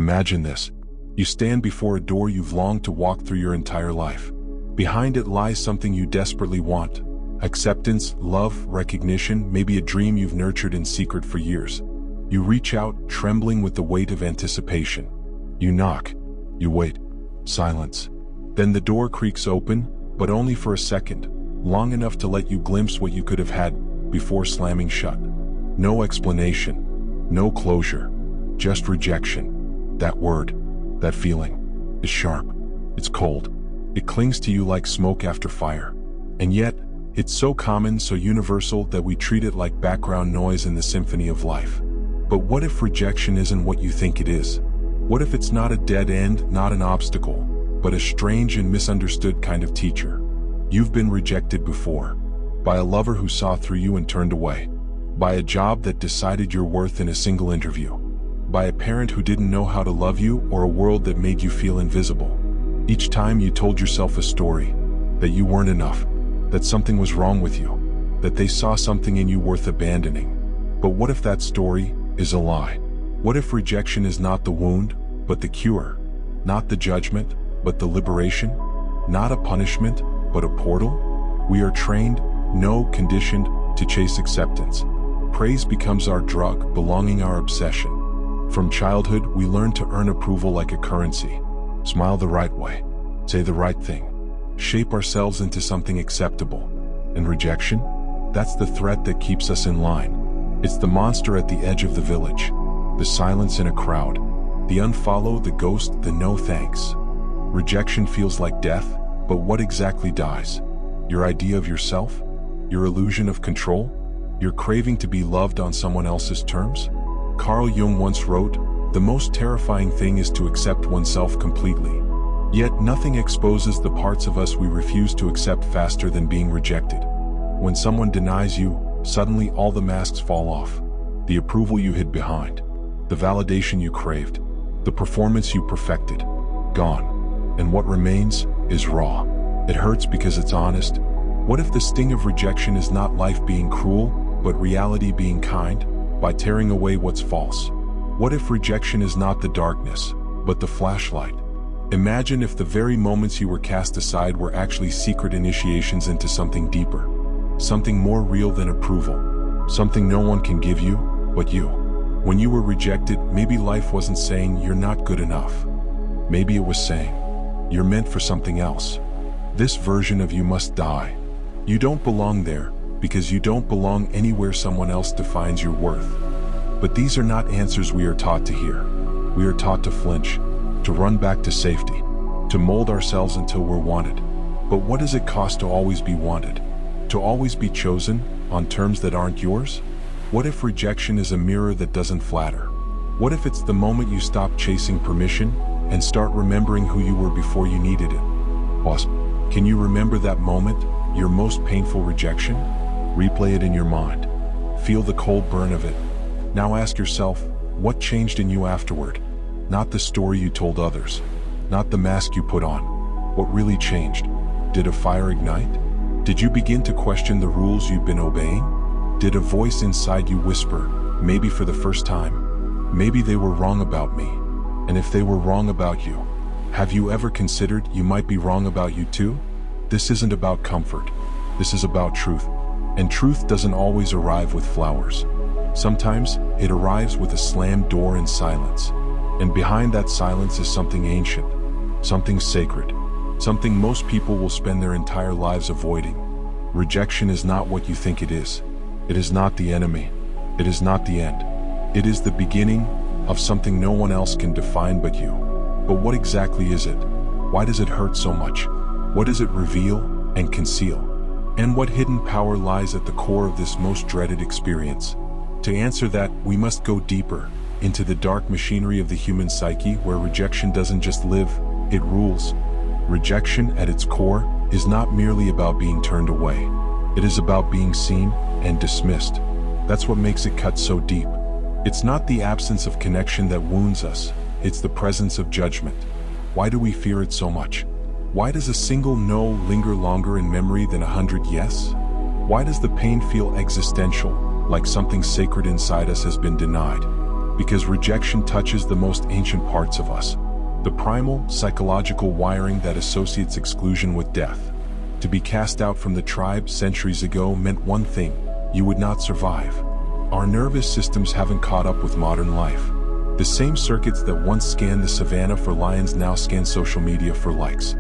Imagine this. You stand before a door you've longed to walk through your entire life. Behind it lies something you desperately want. Acceptance, love, recognition, maybe a dream you've nurtured in secret for years. You reach out, trembling with the weight of anticipation. You knock. You wait. Silence. Then the door creaks open, but only for a second, long enough to let you glimpse what you could have had before slamming shut. No explanation. No closure. Just rejection. That word, that feeling, is sharp. It's cold. It clings to you like smoke after fire. And yet, it's so common, so universal, that we treat it like background noise in the symphony of life. But what if rejection isn't what you think it is? What if it's not a dead end, not an obstacle, but a strange and misunderstood kind of teacher? You've been rejected before. By a lover who saw through you and turned away. By a job that decided your worth in a single interview. By a parent who didn't know how to love you, or a world that made you feel invisible. Each time you told yourself a story, that you weren't enough, that something was wrong with you, that they saw something in you worth abandoning. But what if that story is a lie? What if rejection is not the wound, but the cure? Not the judgment, but the liberation? Not a punishment, but a portal? We are trained, conditioned, to chase acceptance. Praise becomes our drug, belonging our obsession. From childhood, we learn to earn approval like a currency. Smile the right way. Say the right thing. Shape ourselves into something acceptable. And rejection? That's the threat that keeps us in line. It's the monster at the edge of the village. The silence in a crowd. The unfollow, the ghost, the no thanks. Rejection feels like death, but what exactly dies? Your idea of yourself? Your illusion of control? Your craving to be loved on someone else's terms? Carl Jung once wrote, "The most terrifying thing is to accept oneself completely." Yet nothing exposes the parts of us we refuse to accept faster than being rejected. When someone denies you, suddenly all the masks fall off. The approval you hid behind. The validation you craved. The performance you perfected. Gone. And what remains is raw. It hurts because it's honest. What if the sting of rejection is not life being cruel, but reality being kind, by tearing away what's false? What if rejection is not the darkness, but the flashlight? Imagine if the very moments you were cast aside were actually secret initiations into something deeper. Something more real than approval. Something no one can give you, but you. When you were rejected, maybe life wasn't saying you're not good enough. Maybe it was saying, you're meant for something else. This version of you must die. You don't belong there, because you don't belong anywhere someone else defines your worth. But these are not answers we are taught to hear. We are taught to flinch, to run back to safety, to mold ourselves until we're wanted. But what does it cost to always be wanted? To always be chosen, on terms that aren't yours? What if rejection is a mirror that doesn't flatter? What if it's the moment you stop chasing permission and start remembering who you were before you needed it? Boss, can you remember that moment, your most painful rejection? Replay it in your mind. Feel the cold burn of it. Now ask yourself, what changed in you afterward? Not the story you told others. Not the mask you put on. What really changed? Did a fire ignite? Did you begin to question the rules you've been obeying? Did a voice inside you whisper, maybe for the first time, maybe they were wrong about me? And if they were wrong about you, have you ever considered you might be wrong about you too? This isn't about comfort. This is about truth. And truth doesn't always arrive with flowers. Sometimes it arrives with a slammed door and silence. And behind that silence is something ancient, something sacred, something most people will spend their entire lives avoiding. Rejection is not what you think it is. It is not the enemy. It is not the end. It is the beginning of something no one else can define but you. But what exactly is it? Why does it hurt so much? What does it reveal and conceal? And what hidden power lies at the core of this most dreaded experience? To answer that, we must go deeper into the dark machinery of the human psyche, where rejection doesn't just live, it rules. Rejection at its core is not merely about being turned away. It is about being seen and dismissed. That's what makes it cut so deep. It's not the absence of connection that wounds us, it's the presence of judgment. Why do we fear it so much? Why does a single no linger longer in memory than 100 yes? Why does the pain feel existential, like something sacred inside us has been denied? Because rejection touches the most ancient parts of us. The primal, psychological wiring that associates exclusion with death. To be cast out from the tribe centuries ago meant one thing: you would not survive. Our nervous systems haven't caught up with modern life. The same circuits that once scanned the savannah for lions now scan social media for likes.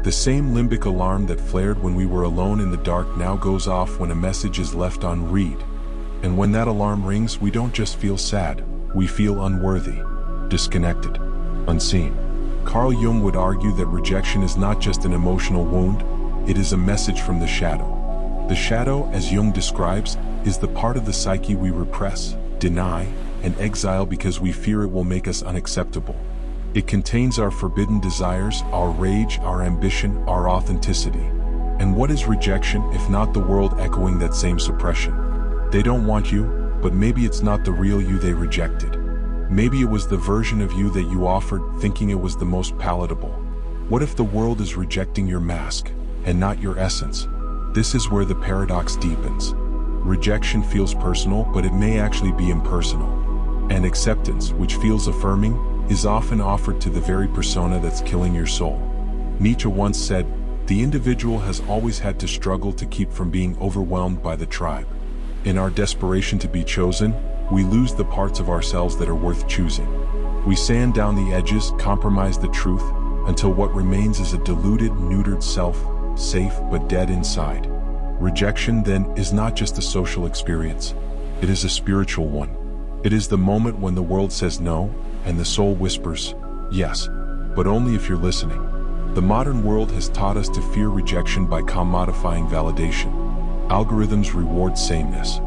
The same limbic alarm that flared when we were alone in the dark now goes off when a message is left on read. And when that alarm rings, we don't just feel sad, we feel unworthy, disconnected, unseen. Carl Jung would argue that rejection is not just an emotional wound, it is a message from the shadow. The shadow, as Jung describes, is the part of the psyche we repress, deny, and exile because we fear it will make us unacceptable. It contains our forbidden desires, our rage, our ambition, our authenticity. And what is rejection if not the world echoing that same suppression? They don't want you, but maybe it's not the real you they rejected. Maybe it was the version of you that you offered, thinking it was the most palatable. What if the world is rejecting your mask, and not your essence? This is where the paradox deepens. Rejection feels personal, but it may actually be impersonal. And acceptance, which feels affirming, is often offered to the very persona that's killing your soul. Nietzsche once said, "The individual has always had to struggle to keep from being overwhelmed by the tribe." In our desperation to be chosen, we lose the parts of ourselves that are worth choosing. We sand down the edges, compromise the truth, until what remains is a diluted, neutered self, safe but dead inside. Rejection, then, is not just a social experience. It is a spiritual one. It is the moment when the world says no, and the soul whispers, yes, but only if you're listening. The modern world has taught us to fear rejection by commodifying validation. Algorithms reward sameness.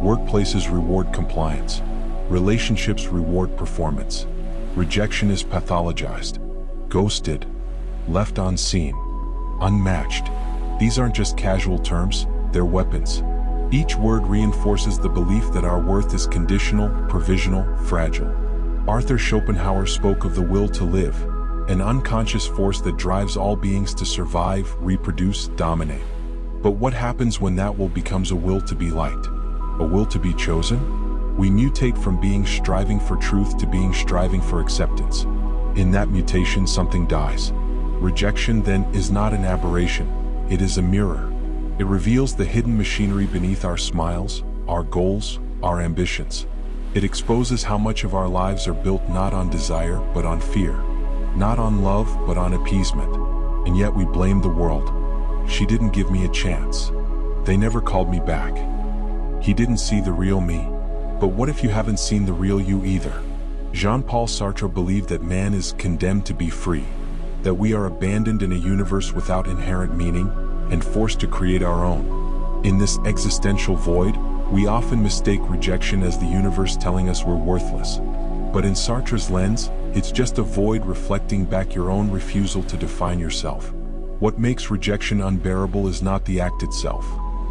Workplaces reward compliance. Relationships reward performance. Rejection is pathologized, ghosted, left unseen, unmatched. These aren't just casual terms, they're weapons. Each word reinforces the belief that our worth is conditional, provisional, fragile. Arthur Schopenhauer spoke of the will to live, an unconscious force that drives all beings to survive, reproduce, dominate. But what happens when that will becomes a will to be liked? A will to be chosen? We mutate from being striving for truth to being striving for acceptance. In that mutation, something dies. Rejection, then, is not an aberration. It is a mirror. It reveals the hidden machinery beneath our smiles, our goals, our ambitions. It exposes how much of our lives are built not on desire, but on fear. Not on love, but on appeasement. And yet we blame the world. She didn't give me a chance. They never called me back. He didn't see the real me. But what if you haven't seen the real you either? Jean-Paul Sartre believed that man is condemned to be free, that we are abandoned in a universe without inherent meaning, and forced to create our own. In this existential void, we often mistake rejection as the universe telling us we're worthless. But in Sartre's lens, it's just a void reflecting back your own refusal to define yourself. What makes rejection unbearable is not the act itself,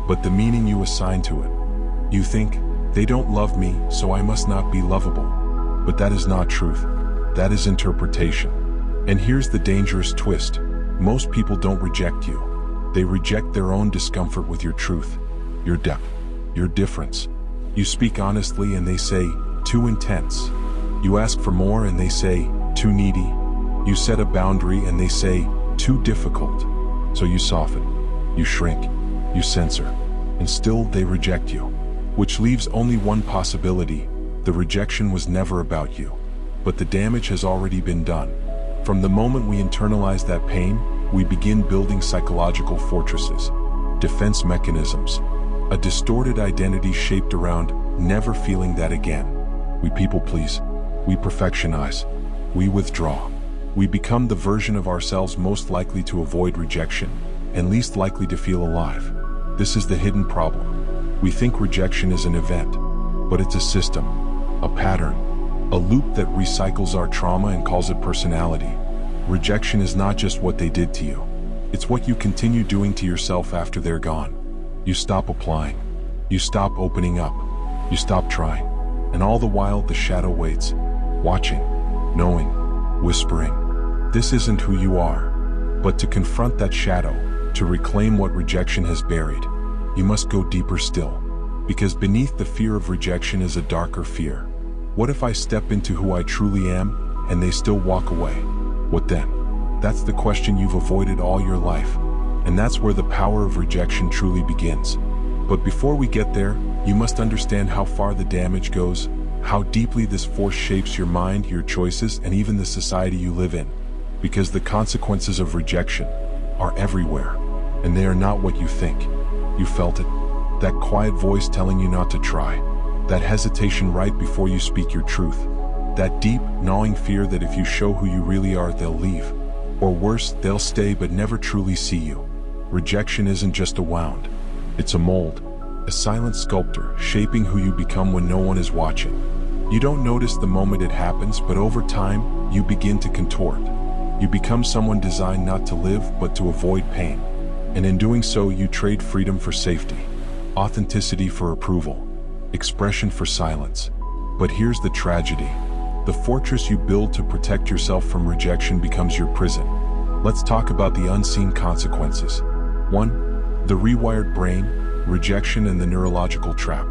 but the meaning you assign to it. You think, they don't love me, so I must not be lovable. But that is not truth. That is interpretation. And here's the dangerous twist. Most people don't reject you. They reject their own discomfort with your truth, your depth, your difference. You speak honestly and they say, too intense. You ask for more and they say, too needy. You set a boundary and they say, too difficult. So you soften, you shrink, you censor, and still they reject you. Which leaves only one possibility: the rejection was never about you. But the damage has already been done. From the moment we internalize that pain, we begin building psychological fortresses, defense mechanisms, a distorted identity shaped around never feeling that again. We people please, we perfectionize, we withdraw. We become the version of ourselves most likely to avoid rejection, and least likely to feel alive. This is the hidden problem. We think rejection is an event, but it's a system, a pattern, a loop that recycles our trauma and calls it personality. Rejection is not just what they did to you. It's what you continue doing to yourself after they're gone. You stop applying. You stop opening up. You stop trying. And all the while the shadow waits, watching, knowing, whispering. This isn't who you are. But to confront that shadow, to reclaim what rejection has buried, you must go deeper still. Because beneath the fear of rejection is a darker fear. What if I step into who I truly am, and they still walk away? What then? That's the question you've avoided all your life. And that's where the power of rejection truly begins. But before we get there, you must understand how far the damage goes, how deeply this force shapes your mind, your choices, and even the society you live in. Because the consequences of rejection are everywhere, and they are not what you think. You felt it, that quiet voice telling you not to try, that hesitation right before you speak your truth, that deep, gnawing fear that if you show who you really are, they'll leave. Or worse, they'll stay but never truly see you. Rejection isn't just a wound, it's a mold, a silent sculptor shaping who you become when no one is watching. You don't notice the moment it happens, but over time, you begin to contort. You become someone designed not to live, but to avoid pain. And in doing so, you trade freedom for safety, authenticity for approval, expression for silence. But here's the tragedy. The fortress you build to protect yourself from rejection becomes your prison. Let's talk about the unseen consequences. 1. The rewired brain, rejection, and the neurological trap.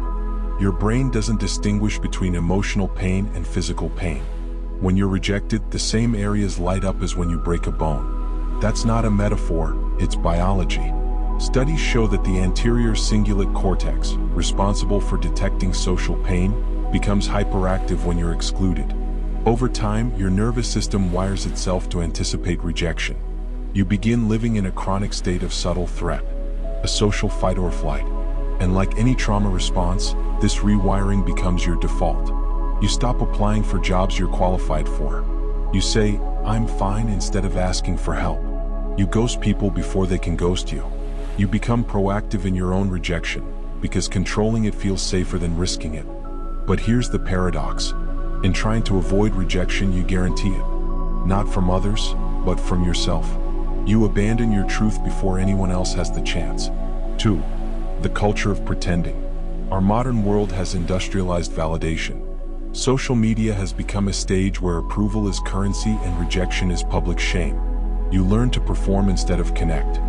Your brain doesn't distinguish between emotional pain and physical pain. When you're rejected, the same areas light up as when you break a bone. That's not a metaphor, it's biology. Studies show that the anterior cingulate cortex, responsible for detecting social pain, becomes hyperactive when you're excluded. Over time, your nervous system wires itself to anticipate rejection. You begin living in a chronic state of subtle threat, a social fight or flight. And like any trauma response, this rewiring becomes your default. You stop applying for jobs you're qualified for. You say, "I'm fine," instead of asking for help. You ghost people before they can ghost you. You become proactive in your own rejection, because controlling it feels safer than risking it. But here's the paradox. In trying to avoid rejection, you guarantee it. Not from others, but from yourself. You abandon your truth before anyone else has the chance. 2. The culture of pretending. Our modern world has industrialized validation. Social media has become a stage where approval is currency and rejection is public shame. You learn to perform instead of connect.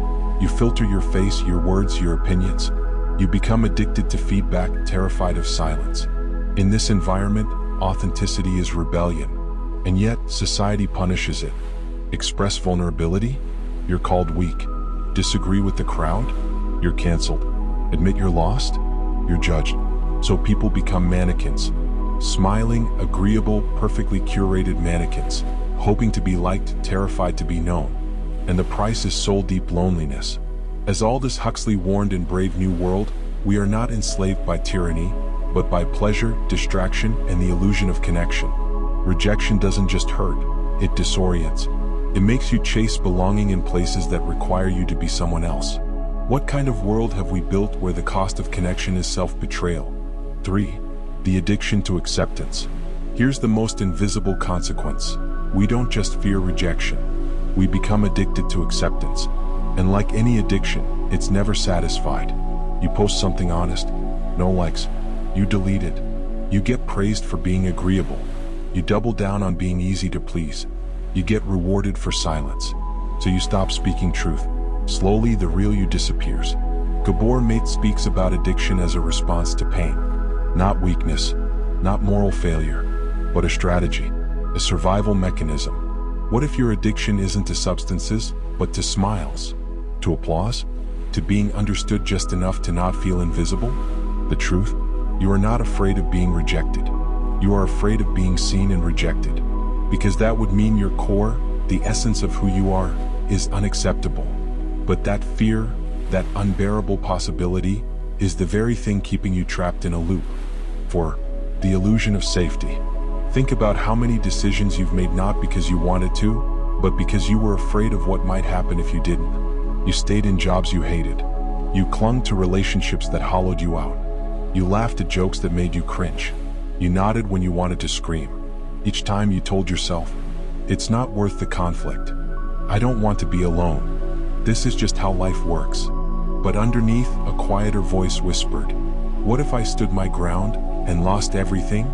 You filter your face, your words, your opinions. You become addicted to feedback, terrified of silence. In this environment, authenticity is rebellion. And yet, society punishes it. Express vulnerability? You're called weak. Disagree with the crowd? You're canceled. Admit you're lost? You're judged. So people become mannequins. Smiling, agreeable, perfectly curated mannequins, hoping to be liked, terrified to be known. And the price is soul-deep loneliness. As Aldous Huxley warned in Brave New World, we are not enslaved by tyranny, but by pleasure, distraction, and the illusion of connection. Rejection doesn't just hurt, it disorients. It makes you chase belonging in places that require you to be someone else. What kind of world have we built where the cost of connection is self-betrayal? 3. The addiction to acceptance. Here's the most invisible consequence. We don't just fear rejection. We become addicted to acceptance. And like any addiction, it's never satisfied. You post something honest, no likes. You delete it. You get praised for being agreeable. You double down on being easy to please. You get rewarded for silence. So you stop speaking truth. Slowly, the real you disappears. Gabor Maté speaks about addiction as a response to pain. Not weakness, not moral failure, but a strategy, a survival mechanism. What if your addiction isn't to substances, but to smiles, to applause, to being understood just enough to not feel invisible? The truth? You are not afraid of being rejected. You are afraid of being seen and rejected, because that would mean your core, the essence of who you are, is unacceptable. But that fear, that unbearable possibility, is the very thing keeping you trapped in a loop. For the illusion of safety. Think about how many decisions you've made not because you wanted to, but because you were afraid of what might happen if you didn't. You stayed in jobs you hated. You clung to relationships that hollowed you out. You laughed at jokes that made you cringe. You nodded when you wanted to scream. Each time you told yourself, "It's not worth the conflict. I don't want to be alone. This is just how life works." But underneath, a quieter voice whispered, "What if I stood my ground and lost everything?"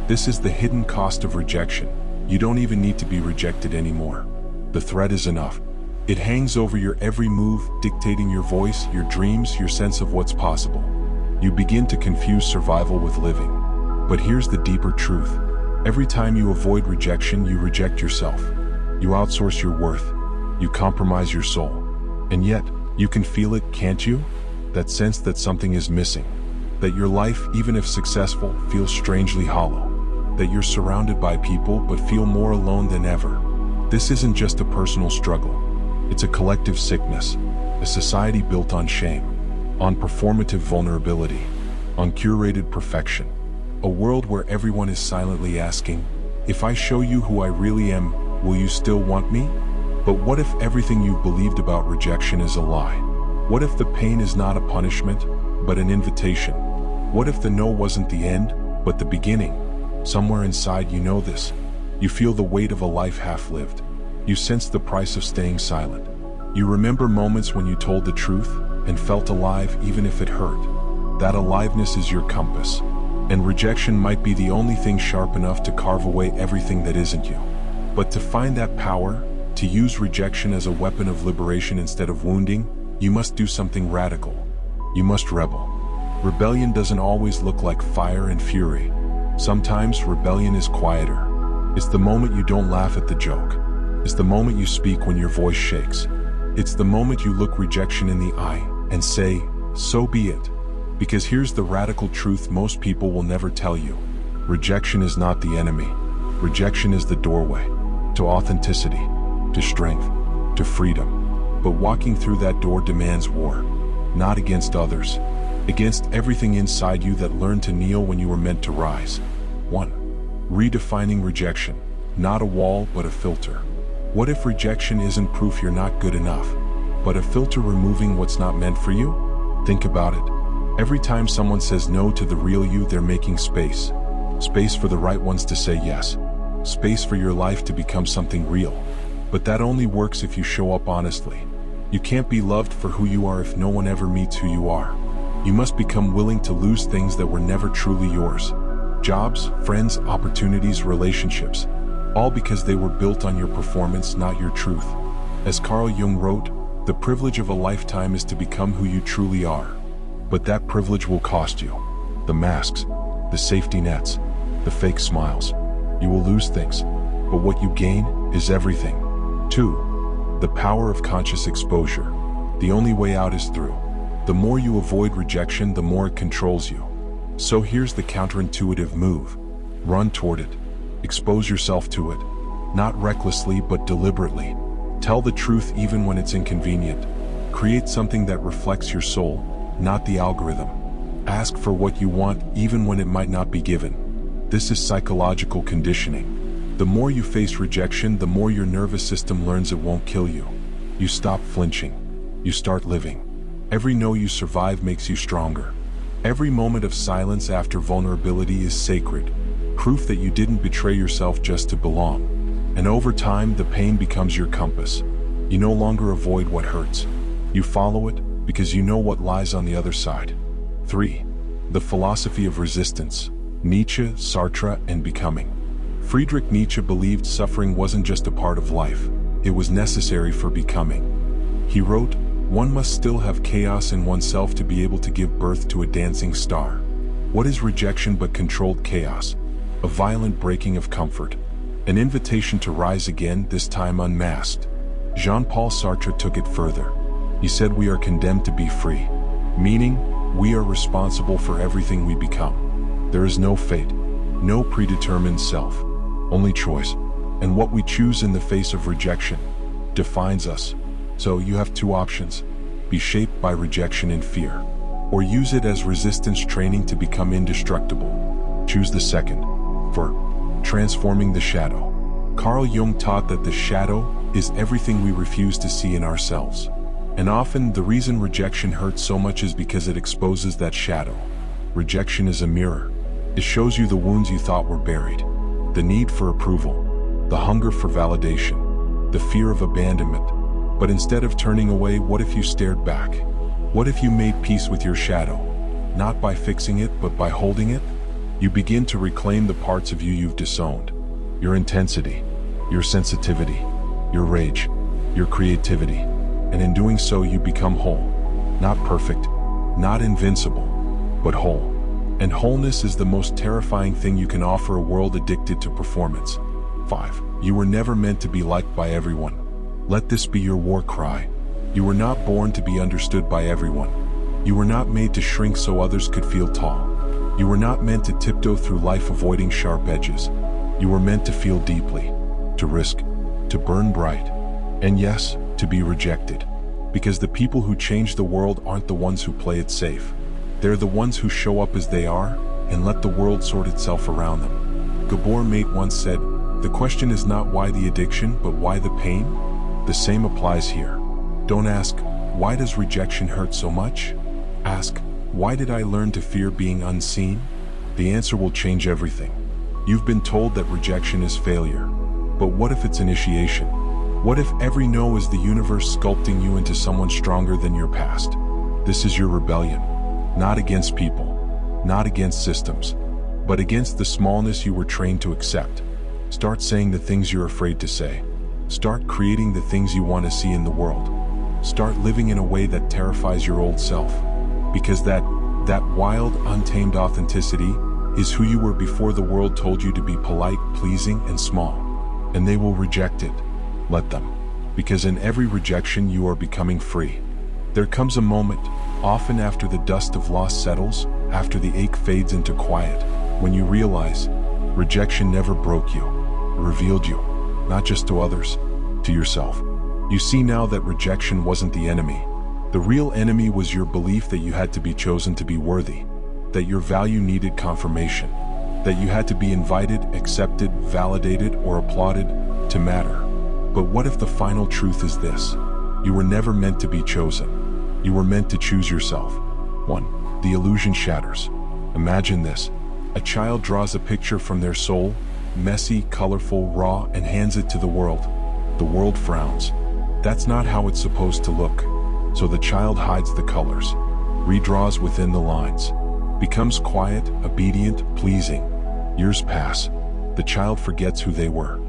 This is the hidden cost of rejection. You don't even need to be rejected anymore. The threat is enough. It hangs over your every move, dictating your voice, your dreams, your sense of what's possible. You begin to confuse survival with living. But here's the deeper truth. Every time you avoid rejection, you reject yourself. You outsource your worth. You compromise your soul. And yet, you can feel it, can't you? That sense that something is missing. That your life, even if successful, feels strangely hollow. That you're surrounded by people but feel more alone than ever. This isn't just a personal struggle. It's a collective sickness. A society built on shame. On performative vulnerability. On curated perfection. A world where everyone is silently asking, if I show you who I really am, will you still want me? But what if everything you've believed about rejection is a lie? What if the pain is not a punishment, but an invitation? What if the no wasn't the end, but the beginning? Somewhere inside you know this. You feel the weight of a life half-lived. You sense the price of staying silent. You remember moments when you told the truth and felt alive even if it hurt. That aliveness is your compass. And rejection might be the only thing sharp enough to carve away everything that isn't you. But to find that power, to use rejection as a weapon of liberation instead of wounding, you must do something radical. You must rebel. Rebellion doesn't always look like fire and fury. Sometimes rebellion is quieter. It's the moment you don't laugh at the joke. It's the moment you speak when your voice shakes. It's the moment you look rejection in the eye and say, so be it. Because here's the radical truth most people will never tell you. Rejection is not the enemy. Rejection is the doorway to authenticity, to strength, to freedom. But walking through that door demands war, not against others, against everything inside you that learned to kneel when you were meant to rise. 1. Redefining rejection, not a wall but a filter. What if rejection isn't proof you're not good enough, but a filter removing what's not meant for you? Think about it. Every time someone says no to the real you, they're making space. Space for the right ones to say yes. Space for your life to become something real. But that only works if you show up honestly. You can't be loved for who you are if no one ever meets who you are. You must become willing to lose things that were never truly yours. Jobs, friends, opportunities, relationships. All because they were built on your performance, not your truth. As Carl Jung wrote, the privilege of a lifetime is to become who you truly are. But that privilege will cost you. The masks, the safety nets, the fake smiles. You will lose things, but what you gain is everything. 2. The power of conscious exposure. The only way out is through. The more you avoid rejection, the more it controls you. So here's the counterintuitive move. Run toward it. Expose yourself to it. Not recklessly, but deliberately. Tell the truth even when it's inconvenient. Create something that reflects your soul, not the algorithm. Ask for what you want even when it might not be given. This is psychological conditioning. The more you face rejection, the more your nervous system learns it won't kill you. You stop flinching. You start living. Every no you survive makes you stronger. Every moment of silence after vulnerability is sacred. Proof that you didn't betray yourself just to belong. And over time, the pain becomes your compass. You no longer avoid what hurts. You follow it, because you know what lies on the other side. 3. The philosophy of resistance. Nietzsche, Sartre, and becoming. Friedrich Nietzsche believed suffering wasn't just a part of life, it was necessary for becoming. He wrote, one must still have chaos in oneself to be able to give birth to a dancing star. What is rejection but controlled chaos? A violent breaking of comfort. An invitation to rise again, this time unmasked. Jean-Paul Sartre took it further. He said we are condemned to be free, meaning we are responsible for everything we become. There is no fate, no predetermined self, only choice. And what we choose in the face of rejection defines us. So you have two options: be shaped by rejection and fear, or use it as resistance training to become indestructible. Choose the second. For transforming the shadow. Carl Jung taught that the shadow is everything we refuse to see in ourselves. And often, the reason rejection hurts so much is because it exposes that shadow. Rejection is a mirror. It shows you the wounds you thought were buried. The need for approval. The hunger for validation. The fear of abandonment. But instead of turning away, what if you stared back? What if you made peace with your shadow? Not by fixing it, but by holding it? You begin to reclaim the parts of you you've disowned. Your intensity, your sensitivity, your rage, your creativity. And in doing so, you become whole. Not perfect, not invincible, but whole. And wholeness is the most terrifying thing you can offer a world addicted to performance. 5. You were never meant to be liked by everyone. Let this be your war cry. You were not born to be understood by everyone. You were not made to shrink so others could feel tall. You were not meant to tiptoe through life avoiding sharp edges. You were meant to feel deeply, to risk, to burn bright, and yes, to be rejected. Because the people who change the world aren't the ones who play it safe. They're the ones who show up as they are and let the world sort itself around them. Gabor Maté once said, "The question is not why the addiction, but why the pain?" The same applies here. Don't ask, "Why does rejection hurt so much?" Ask, "Why did I learn to fear being unseen?" The answer will change everything. You've been told that rejection is failure. But what if it's initiation? What if every no is the universe sculpting you into someone stronger than your past? This is your rebellion. Not against people, not against systems, but against the smallness you were trained to accept. Start saying the things you're afraid to say. Start creating the things you want to see in the world. Start living in a way that terrifies your old self. Because that wild, untamed authenticity is who you were before the world told you to be polite, pleasing, and small. And they will reject it. Let them. Because in every rejection you are becoming free. There comes a moment, often after the dust of loss settles, after the ache fades into quiet, when you realize rejection never broke you, it revealed you, not just to others, to yourself. You see now that rejection wasn't the enemy. The real enemy was your belief that you had to be chosen to be worthy, that your value needed confirmation, that you had to be invited, accepted, validated, or applauded to matter. But what if the final truth is this? You were never meant to be chosen. You were meant to choose yourself. 1. The illusion shatters. Imagine this. A child draws a picture from their soul, messy, colorful, raw, and hands it to the world. The world frowns. That's not how it's supposed to look. So the child hides the colors, redraws within the lines, becomes quiet, obedient, pleasing. Years pass. The child forgets who they were.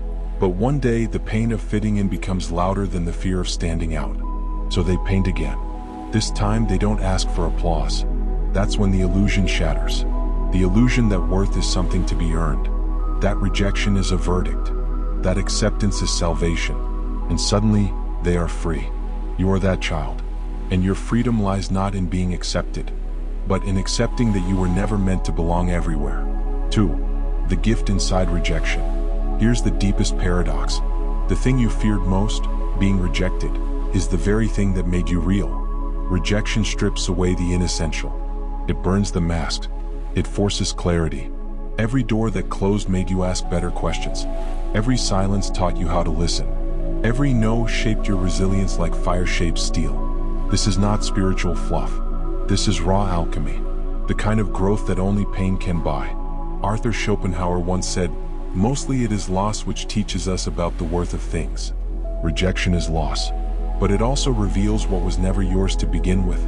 But one day the pain of fitting in becomes louder than the fear of standing out. So they paint again. This time they don't ask for applause. That's when the illusion shatters. The illusion that worth is something to be earned. That rejection is a verdict. That acceptance is salvation. And suddenly, they are free. You are that child. And your freedom lies not in being accepted, but in accepting that you were never meant to belong everywhere. 2. The gift inside rejection. Here's the deepest paradox. The thing you feared most, being rejected, is the very thing that made you real. Rejection strips away the inessential. It burns the mask. It forces clarity. Every door that closed made you ask better questions. Every silence taught you how to listen. Every no shaped your resilience like fire shapes steel. This is not spiritual fluff. This is raw alchemy. The kind of growth that only pain can buy. Arthur Schopenhauer once said, "Mostly it is loss which teaches us about the worth of things." Rejection is loss. But it also reveals what was never yours to begin with,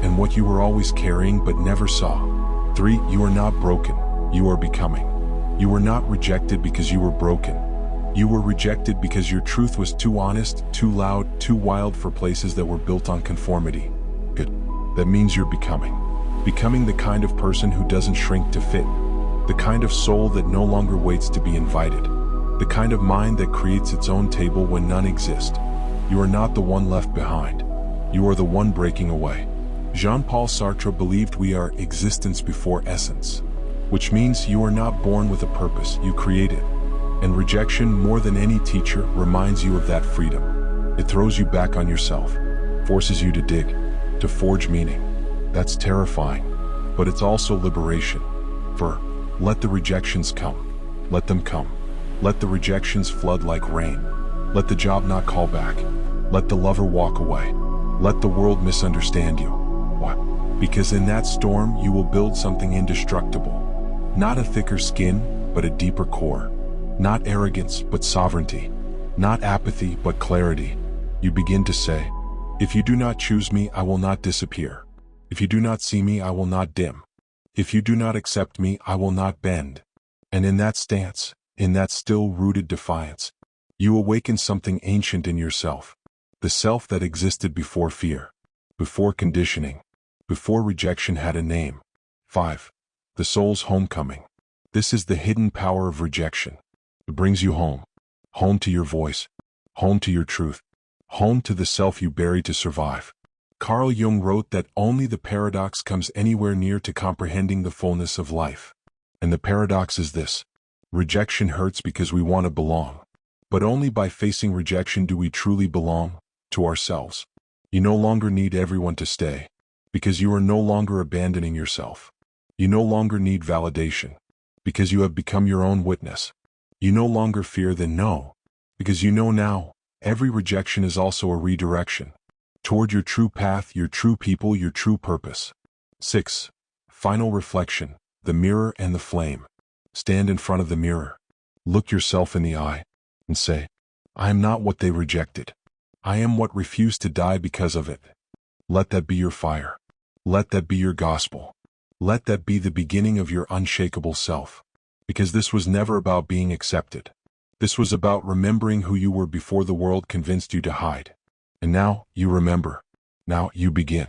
and what you were always carrying but never saw. 3. You are not broken. You are becoming. You were not rejected because you were broken. You were rejected because your truth was too honest, too loud, too wild for places that were built on conformity. Good. That means you're becoming. Becoming the kind of person who doesn't shrink to fit. The kind of soul that no longer waits to be invited. The kind of mind that creates its own table when none exist. You are not the one left behind. You are the one breaking away. Jean-Paul Sartre believed we are existence before essence, which means you are not born with a purpose, you create it. And rejection, more than any teacher, reminds you of that freedom. It throws you back on yourself, forces you to dig, to forge meaning. That's terrifying, but it's also liberation. For let the rejections come. Let them come. Let the rejections flood like rain. Let the job not call back. Let the lover walk away. Let the world misunderstand you. Why? Because in that storm you will build something indestructible. Not a thicker skin, but a deeper core. Not arrogance, but sovereignty. Not apathy, but clarity. You begin to say, if you do not choose me, I will not disappear. If you do not see me, I will not dim. If you do not accept me, I will not bend. And in that stance, in that still-rooted defiance, you awaken something ancient in yourself. The self that existed before fear, before conditioning, before rejection had a name. 5. the soul's homecoming. This is the hidden power of rejection. It brings you home. Home to your voice. Home to your truth. Home to the self you buried to survive. Carl Jung wrote that only the paradox comes anywhere near to comprehending the fullness of life. And the paradox is this: rejection hurts because we want to belong. But only by facing rejection do we truly belong to ourselves. You no longer need everyone to stay, because you are no longer abandoning yourself. You no longer need validation, because you have become your own witness. You no longer fear the no, because you know now, every rejection is also a redirection toward your true path, your true people, your true purpose. 6. Final reflection: the mirror and the flame. Stand in front of the mirror. Look yourself in the eye and say, I am not what they rejected. I am what refused to die because of it. Let that be your fire. Let that be your gospel. Let that be the beginning of your unshakable self. Because this was never about being accepted. This was about remembering who you were before the world convinced you to hide. And now, you remember. Now, you begin.